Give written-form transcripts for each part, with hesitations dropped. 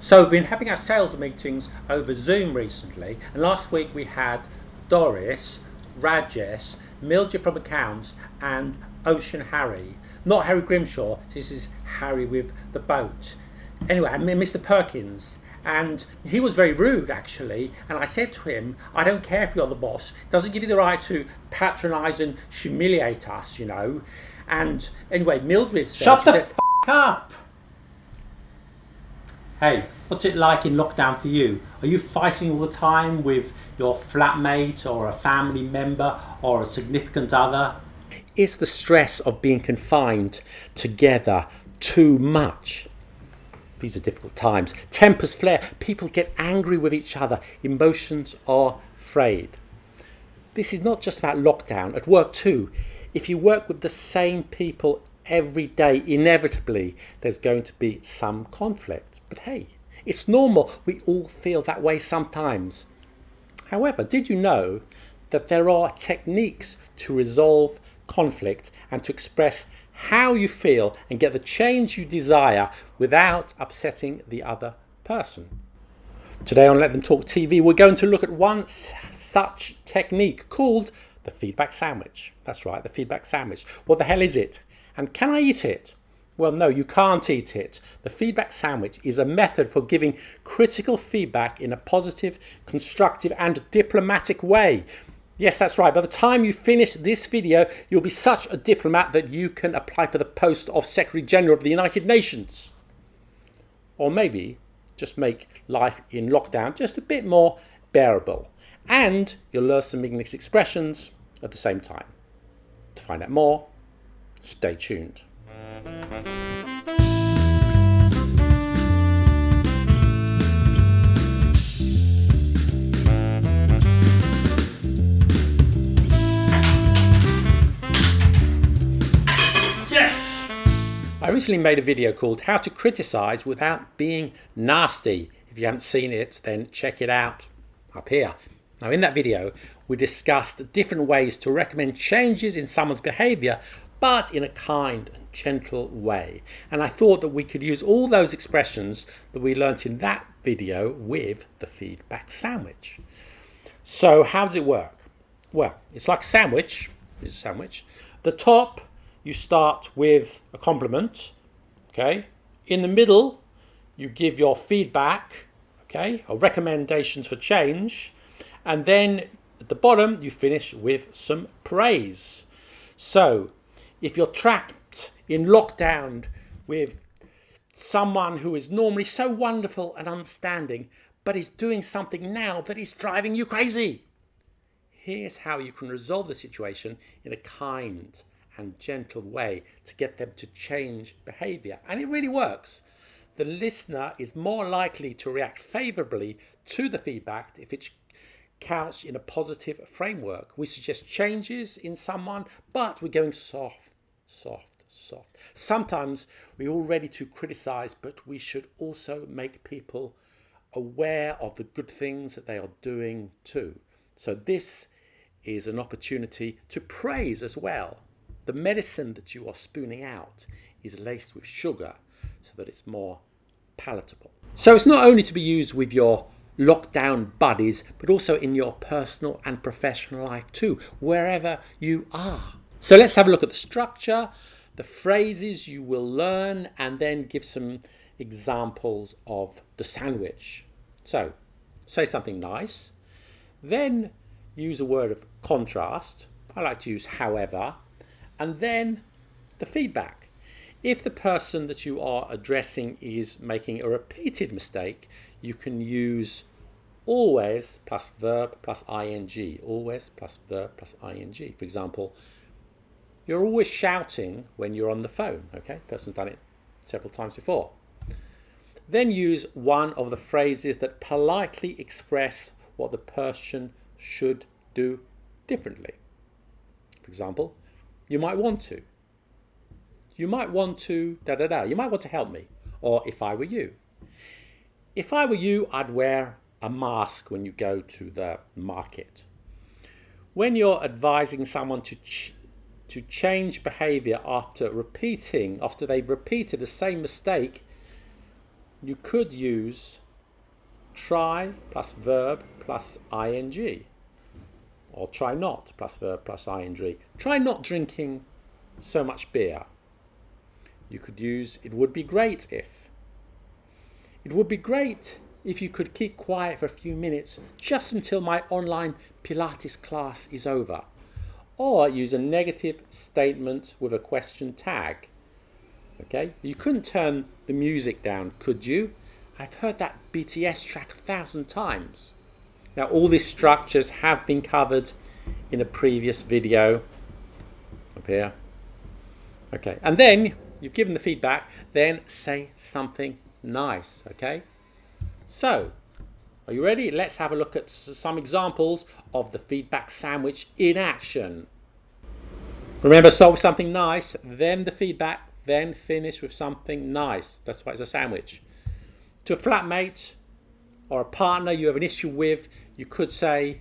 So we've been having our sales meetings over Zoom recently, and last week we had Doris, Rajesh, Mildred from accounts, and Ocean Harry. Not Harry Grimshaw, this is Harry with the boat. Anyway, I mean Mr. Perkins, and he was very rude actually, and I said to him, I don't care if you're the boss, it doesn't give you the right to patronise and humiliate us, you know. And anyway, Mildred said... Shut the f*** up! Hey, what's it like in lockdown for you? Are you fighting all the time with your flatmate or a family member or a significant other? Is the stress of being confined together too much? These are difficult times. Tempers flare. People get angry with each other. Emotions are frayed. This is not just about lockdown. At work too. If you work with the same people every day, inevitably there's going to be some conflict. But hey, it's normal. We all feel that way sometimes. However, did you know that there are techniques to resolve conflict and to express how you feel and get the change you desire without upsetting the other person? Today on LetThemTalkTV, we're going to look at one such technique called the feedback sandwich. That's right, the feedback sandwich. What the hell is it? And can I eat it? Well, no, you can't eat it. The feedback sandwich is a method for giving critical feedback in a positive, constructive and diplomatic way. Yes, that's right. By the time you finish this video, you'll be such a diplomat that you can apply for the post of Secretary General of the United Nations. Or maybe just make life in lockdown just a bit more bearable. And you'll learn some English expressions at the same time. To find out more, stay tuned. Yes! I recently made a video called How to Criticise Without Being Nasty. If you haven't seen it, then check it out up here. Now, in that video, we discussed different ways to recommend changes in someone's behaviour, but in a kind and gentle way. And I thought that we could use all those expressions that we learnt in that video with the feedback sandwich. So how does it work? Well, it's like a sandwich. It's a sandwich. The top, you start with a compliment. Okay. In the middle, you give your feedback, okay, or recommendations for change. And then at the bottom, you finish with some praise. So if you're trapped in lockdown with someone who is normally so wonderful and understanding, but is doing something now that is driving you crazy, here's how you can resolve the situation in a kind and gentle way to get them to change behaviour. And it really works. The listener is more likely to react favourably to the feedback if it's couched in a positive framework. We suggest changes in someone, but we're going soft. Sometimes we're all ready to criticise, but we should also make people aware of the good things that they are doing too. So this is an opportunity to praise as well. The medicine that you are spooning out is laced with sugar so that it's more palatable. So it's not only to be used with your lockdown buddies, but also in your personal and professional life too, wherever you are. So let's have a look at the structure, the phrases you will learn, and then give some examples of the sandwich. So say something nice, then use a word of contrast. I like to use however, and then the feedback. If the person that you are addressing is making a repeated mistake, you can use always plus verb plus ing. Always plus verb plus ing. For example, you're always shouting when you're on the phone. Okay, person's done it several times before. Then use one of the phrases that politely express what the person should do differently. For example, you might want to. You might want to You might want to help me. Or if I were you. If I were you, I'd wear a mask when you go to the market. When you're advising someone to change behaviour after they've repeated the same mistake, you could use try plus verb plus ing, or try not plus verb plus ing. Try not drinking so much beer. You could use it would be great if. It would be great if you could keep quiet for a few minutes just until my online Pilates class is over. Or use a negative statement with a question tag. Okay, you couldn't turn the music down, could you? I've heard that BTS track 1,000 times. Now, all these structures have been covered in a previous video up here. Okay, and then you've given the feedback, then say something nice, okay? So, are you ready? Let's have a look at some examples of the feedback sandwich in action. Remember, start with something nice, then the feedback, then finish with something nice. That's why it's a sandwich. To a flatmate or a partner you have an issue with, you could say,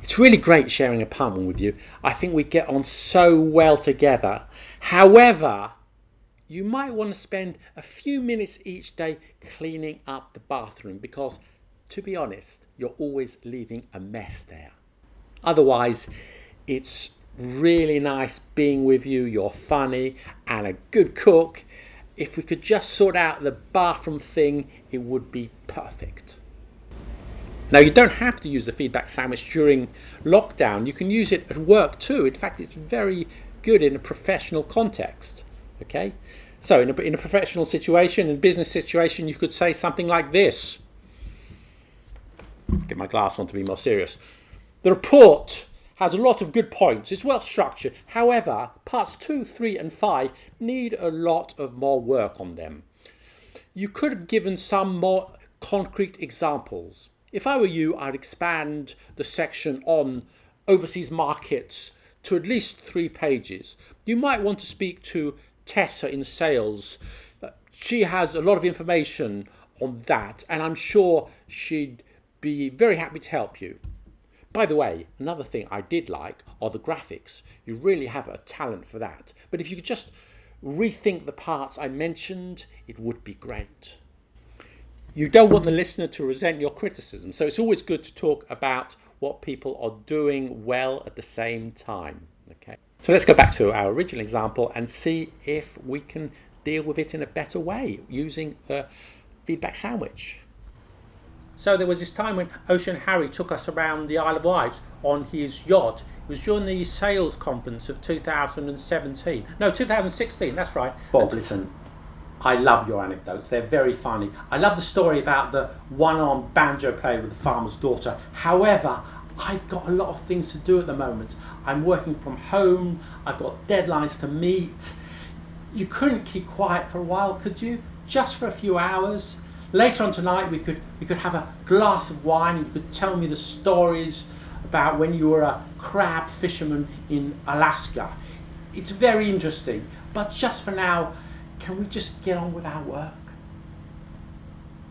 it's really great sharing a apartment with you. I think we get on so well together. However, you might want to spend a few minutes each day cleaning up the bathroom because, to be honest, you're always leaving a mess there. Otherwise, it's really nice being with you. You're funny and a good cook. If we could just sort out the bathroom thing, it would be perfect. Now, you don't have to use the feedback sandwich during lockdown. You can use it at work too. In fact, it's very good in a professional context. Okay, so in a professional situation, in a business situation, you could say something like this. Get my glass on to be more serious. The report has a lot of good points. It's well structured. However, parts 2, 3 and 5 need a lot of more work on them. You could have given some more concrete examples. If I were you, I'd expand the section on overseas markets to at least 3 pages. You might want to speak to Tessa in sales. She has a lot of information on that, and I'm sure she'd be very happy to help you. By the way, another thing I did like are the graphics. You really have a talent for that. But if you could just rethink the parts I mentioned, it would be great. You don't want the listener to resent your criticism, so it's always good to talk about what people are doing well at the same time. Okay. So let's go back to our original example and see if we can deal with it in a better way using the feedback sandwich. So there was this time when Ocean Harry took us around the Isle of Wight on his yacht. It was during the sales conference of 2017. No, 2016, that's right. Bob, listen, I love your anecdotes. They're very funny. I love the story about the one-armed banjo player with the farmer's daughter. However, I've got a lot of things to do at the moment. I'm working from home. I've got deadlines to meet. You couldn't keep quiet for a while, could you? Just for a few hours. Later on tonight, we could have a glass of wine. You could tell me the stories about when you were a crab fisherman in Alaska. It's very interesting. But just for now, can we just get on with our work?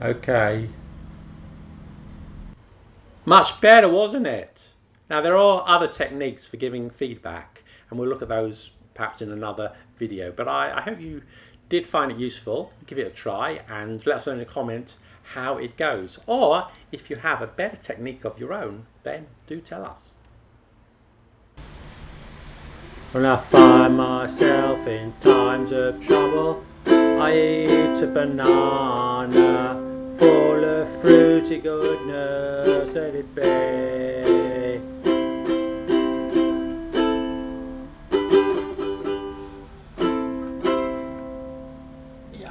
Okay. Much better, wasn't it? Now, there are other techniques for giving feedback, and we'll look at those perhaps in another video. But I hope you did find it useful. Give it a try and let us know in a comment how it goes. Or if you have a better technique of your own, then do tell us. When I find myself in times of trouble, I eat a banana full of fruity goodness, let it be.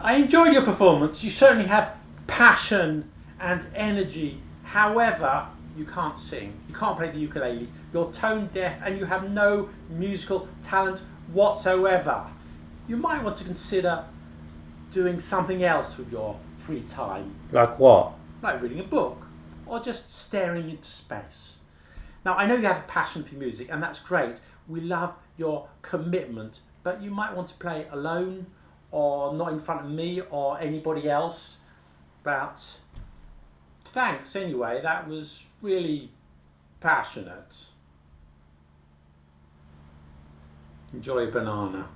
I enjoyed your performance. You certainly have passion and energy. However, you can't sing. You can't play the ukulele. You're tone deaf and you have no musical talent whatsoever. You might want to consider doing something else with your free time. Like what? Like reading a book or just staring into space. Now, I know you have a passion for music and that's great. We love your commitment, but you might want to play alone or not in front of me or anybody else. But thanks anyway, that was really passionate. Enjoy a banana.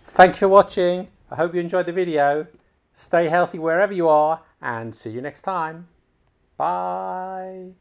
Thanks for watching. I hope you enjoyed the video. Stay healthy wherever you are, and see you next time. Bye.